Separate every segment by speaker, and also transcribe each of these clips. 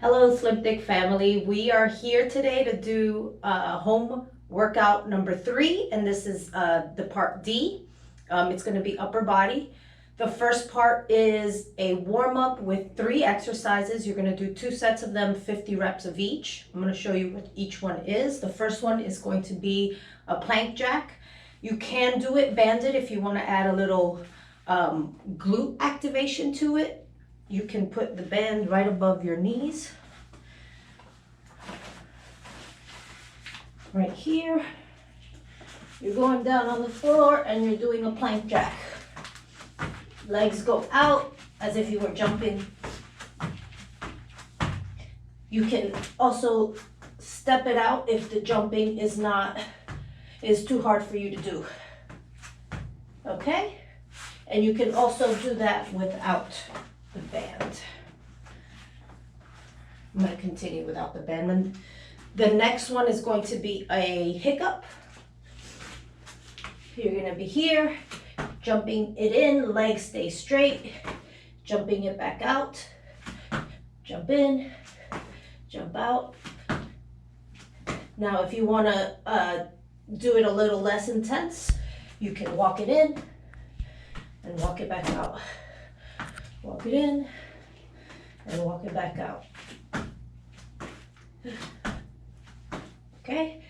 Speaker 1: Hello, Slim Thick family. We are here today to do home workout number 3, and this is the part D. It's going to be upper body. The first part is a warm up with 3 exercises. You're going to do 2 sets of them, 50 reps of each. I'm going to show you what each one is. The first one is going to be a plank jack. You can do it banded if you want to add a little glute activation to it. You can put the band right above your knees. Right here. You're going down on the floor and you're doing a plank jack. Legs go out as if you were jumping. You can also step it out if the jumping is too hard for you to do. Okay? And you can also do that without the band. I'm going to continue without the band. And the next one is going to be a hiccup. You're going to be here, jumping it in, legs stay straight, jumping it back out, jump in, jump out. Now if you want to do it a little less intense, you can walk it in and walk it back out. Walk it in and walk it back out. Okay?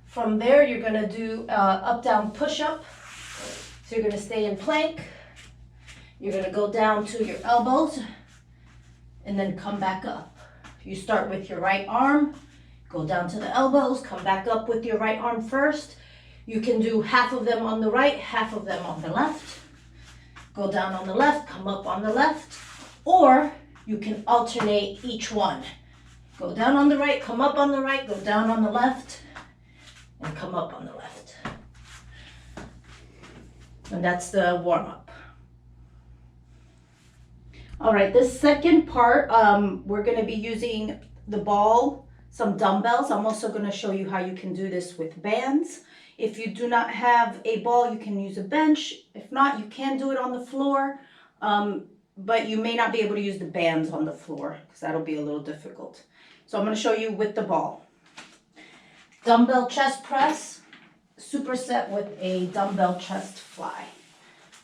Speaker 1: From there, you're going to do up-down push-up. So you're going to stay in plank. You're going to go down to your elbows and then come back up. You start with your right arm, go down to the elbows, come back up with your right arm first. You can do half of them on the right, half of them on the left. Go down on the left, come up on the left, or you can alternate each one. Go down on the right, come up on the right, go down on the left, and come up on the left. And that's the warm-up. All right, this second part, we're going to be using the ball, some dumbbells. I'm also going to show you how you can do this with bands. If you do not have a ball, you can use a bench. If not, you can do it on the floor, but you may not be able to use the bands on the floor because that'll be a little difficult. So I'm going to show you with the ball. Dumbbell chest press, superset with a dumbbell chest fly.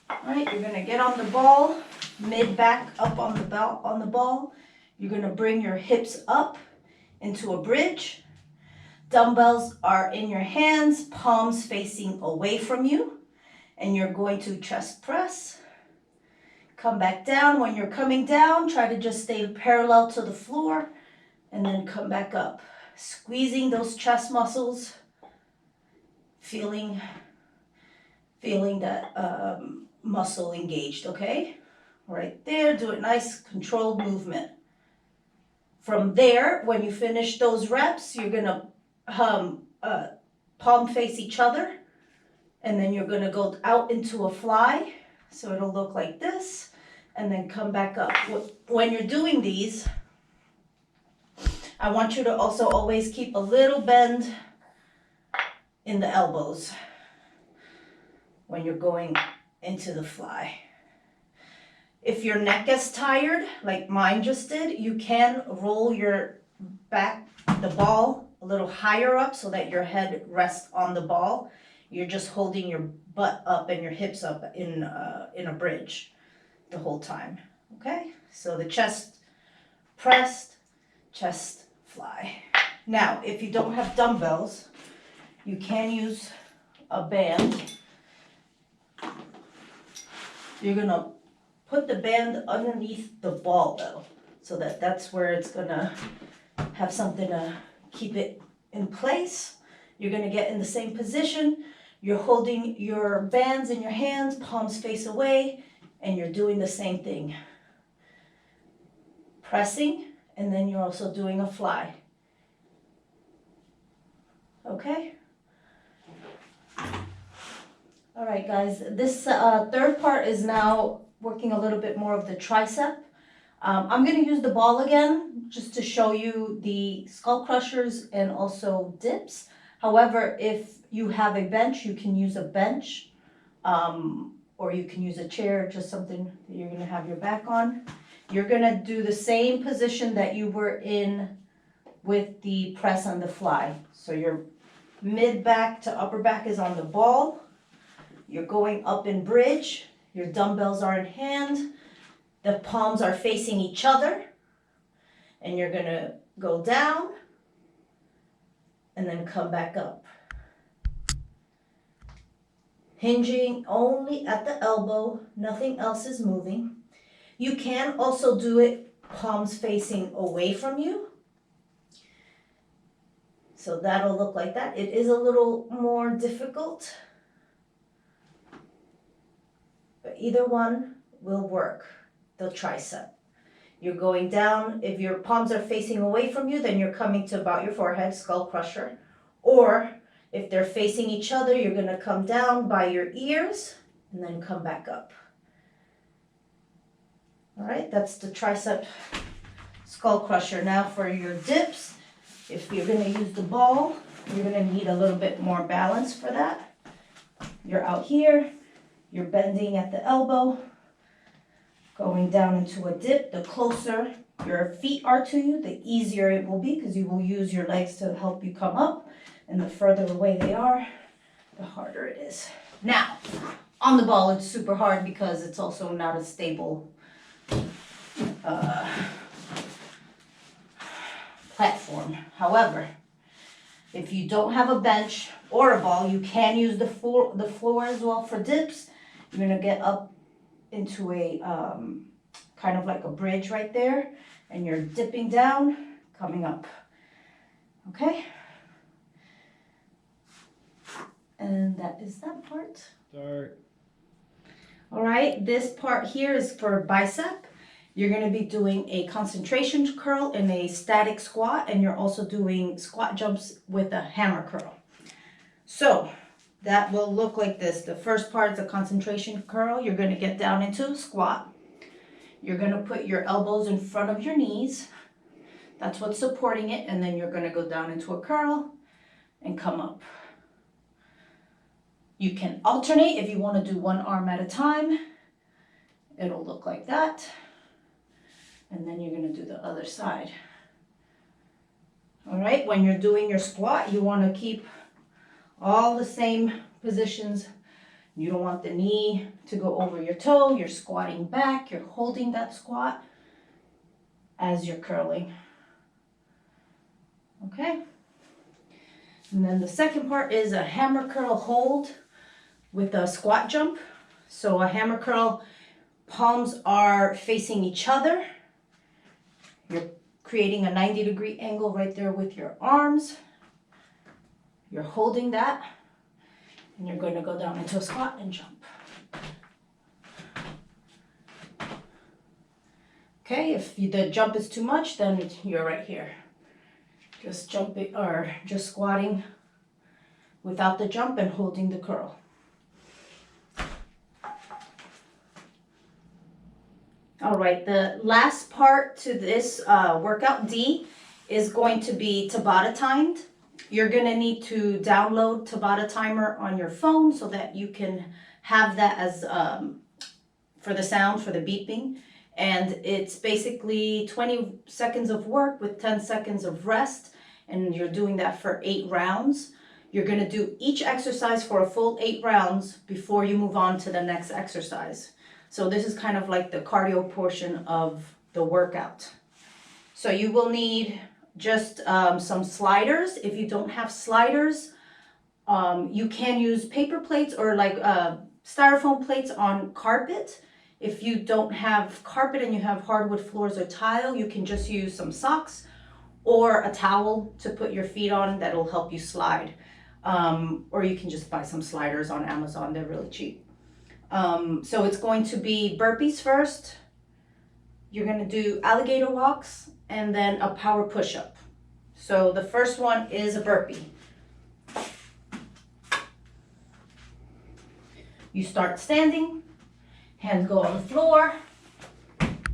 Speaker 1: All right, you're going to get on the ball, mid back up on the ball. You're going to bring your hips up into a bridge. Dumbbells are in your hands, palms facing away from you, and you're going to chest press. Come back down. When you're coming down, try to just stay parallel to the floor and then come back up. Squeezing those chest muscles, feeling that muscle engaged, okay? Right there, do a nice controlled movement. From there, when you finish those reps, you're gonna palm face each other, and then you're gonna go out into a fly, so it'll look like this, and then come back up. When you're doing these, I want you to also always keep a little bend in the elbows when you're going into the fly. If your neck is tired, like mine just did, you can roll your the ball a little higher up so that your head rests on the ball. You're just holding your butt up and your hips up in a bridge the whole time. Okay? So the chest pressed, chest fly. Now, if you don't have dumbbells, you can use a band. You're gonna put the band underneath the ball though, so that's where it's gonna have something to keep it in place. You're gonna get in the same position. You're holding your bands in your hands, palms face away, and you're doing the same thing. Pressing, and then you're also doing a fly. Okay? All right, guys, this third part is now working a little bit more of the tricep. I'm going to use the ball again just to show you the skull crushers and also dips. However, if you have a bench, you can use a bench, or you can use a chair, just something that you're going to have your back on. You're gonna do the same position that you were in with the press on the fly. So your mid back to upper back is on the ball. You're going up in bridge. Your dumbbells are in hand. The palms are facing each other. And you're gonna go down and then come back up. Hinging only at the elbow, nothing else is moving. You can also do it palms facing away from you. So that'll look like that. It is a little more difficult, but either one will work, the tricep. You're going down. If your palms are facing away from you, then you're coming to about your forehead, skull crusher. Or if they're facing each other, you're gonna come down by your ears and then come back up. All right, that's the tricep skull crusher. Now for your dips, if you're gonna use the ball, you're gonna need a little bit more balance for that. You're out here, you're bending at the elbow, going down into a dip. The closer your feet are to you, the easier it will be because you will use your legs to help you come up. And the further away they are, the harder it is. Now, on the ball, it's super hard because it's also not a stable platform. However, if you don't have a bench or a ball, you can use the floor as well for dips. You're gonna get up into a kind of like a bridge right there, and you're dipping down, coming up. Okay? And that is that part.
Speaker 2: Start.
Speaker 1: All right, this part here is for bicep. You're gonna be doing a concentration curl and a static squat, and you're also doing squat jumps with a hammer curl. So that will look like this. The first part is a concentration curl. You're gonna get down into a squat. You're gonna put your elbows in front of your knees. That's what's supporting it. And then you're gonna go down into a curl and come up. You can alternate if you want to do one arm at a time. It'll look like that. And then you're going to do the other side. All right, when you're doing your squat, you want to keep all the same positions. You don't want the knee to go over your toe. You're squatting back. You're holding that squat as you're curling. Okay? And then the second part is a hammer curl hold with a squat jump. So a hammer curl, palms are facing each other. You're creating a 90-degree angle right there with your arms. You're holding that, and you're going to go down into a squat and jump. Okay, if the jump is too much, then you're right here. Just jumping or just squatting without the jump and holding the curl. All right, the last part to this workout D is going to be Tabata timed. You're gonna need to download Tabata timer on your phone so that you can have that as for the sound, for the beeping. And it's basically 20 seconds of work with 10 seconds of rest. And you're doing that for 8 rounds. You're gonna do each exercise for a full 8 rounds before you move on to the next exercise. So this is kind of like the cardio portion of the workout. So you will need just some sliders. If you don't have sliders, you can use paper plates or like styrofoam plates on carpet. If you don't have carpet and you have hardwood floors or tile, you can just use some socks or a towel to put your feet on that'll help you slide. Or you can just buy some sliders on Amazon, they're really cheap. So it's going to be burpees first. You're gonna do alligator walks and then a power push-up. So the first one is a burpee. You start standing, hands go on the floor,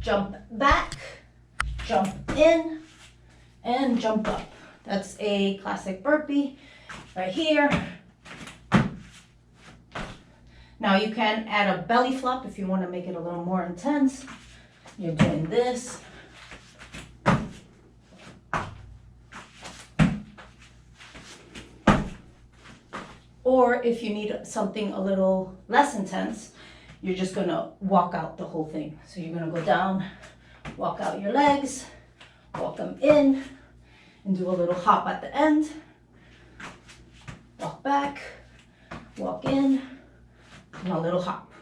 Speaker 1: jump back, jump in, and jump up. That's a classic burpee right here. Now you can add a belly flop if you want to make it a little more intense. you're doing this. Or if you need something a little less intense, you're just gonna walk out the whole thing. So you're gonna go down, walk out your legs, walk them in, and do a little hop at the end. Walk back, walk in, and a little hop.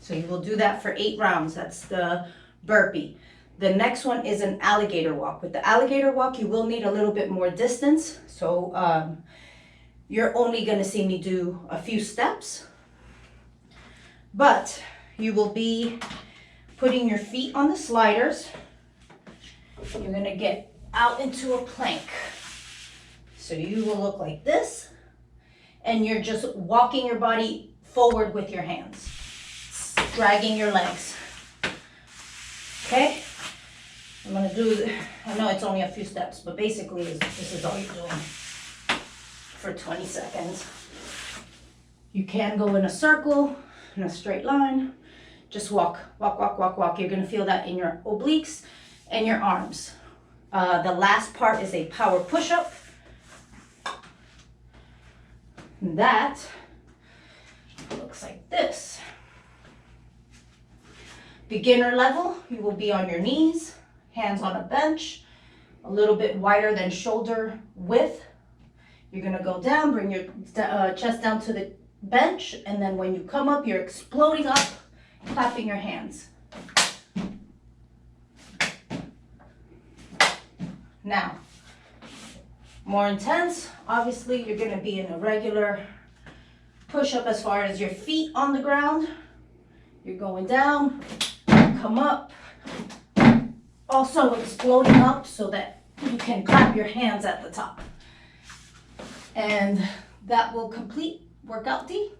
Speaker 1: So you will do that for 8 rounds. That's the burpee. The next one is an alligator walk. With the alligator walk, you will need a little bit more distance. So you're only gonna see me do a few steps, but you will be putting your feet on the sliders. You're gonna get out into a plank. So you will look like this, and you're just walking your body forward with your hands, dragging your legs. Okay? I'm gonna do, I know it's only a few steps, but basically this is all you're doing for 20 seconds. You can go in a circle, in a straight line. Just walk, walk, walk, walk, walk. You're gonna feel that in your obliques and your arms. The last part is a power push-up. That looks like this. Beginner level, you will be on your knees, hands on a bench, a little bit wider than shoulder width. You're gonna go down, bring your chest down to the bench, and then when you come up, you're exploding up, clapping your hands. Now, more intense, obviously you're gonna be in a regular push-up as far as your feet on the ground. You're going down, come up, also exploding up so that you can clap your hands at the top. And that will complete workout D.